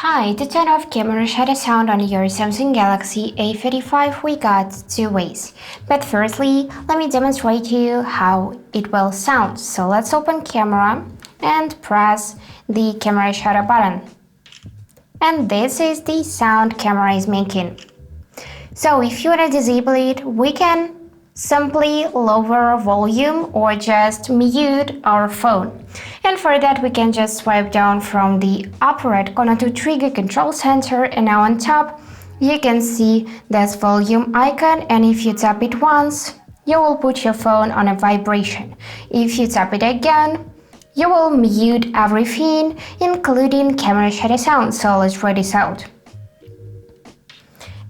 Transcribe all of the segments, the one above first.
Hi, to turn off camera shutter sound on your Samsung Galaxy A35 we got two ways. But firstly, let me demonstrate to you how it will sound. So let's open camera and press the camera shutter button. And this is the sound camera is making. So if you want to disable it, we can simply lower volume or just mute our phone. And for that we can just swipe down from the upper right corner to trigger control center, and now on top you can see this volume icon, and if you tap it once you will put your phone on a vibration. If you tap it again you will mute everything including camera shutter sound. So let's try this out.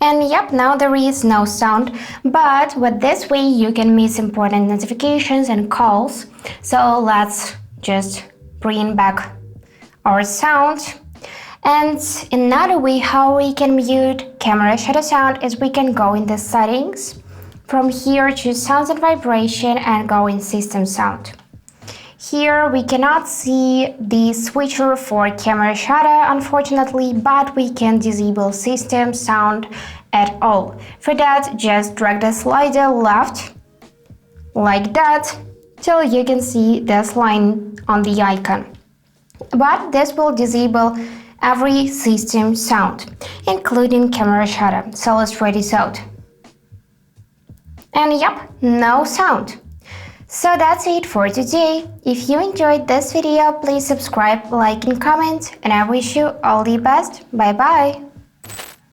And yep, now there is no sound, but with this way you can miss important notifications and calls. So let's just bring back our sound. And another way how we can mute camera shutter sound is we can go in the settings. From here, choose sounds and vibration and go in system sound. Here we cannot see the switcher for camera shutter unfortunately, but we can disable system sound at all. For that, just drag the slider left like that till you can see this line on the icon. But this will disable every system sound, including camera shutter. So let's try this out. And yep, no sound. So that's it for today. If you enjoyed this video, please subscribe, like and comment, and I wish you all the best. Bye bye!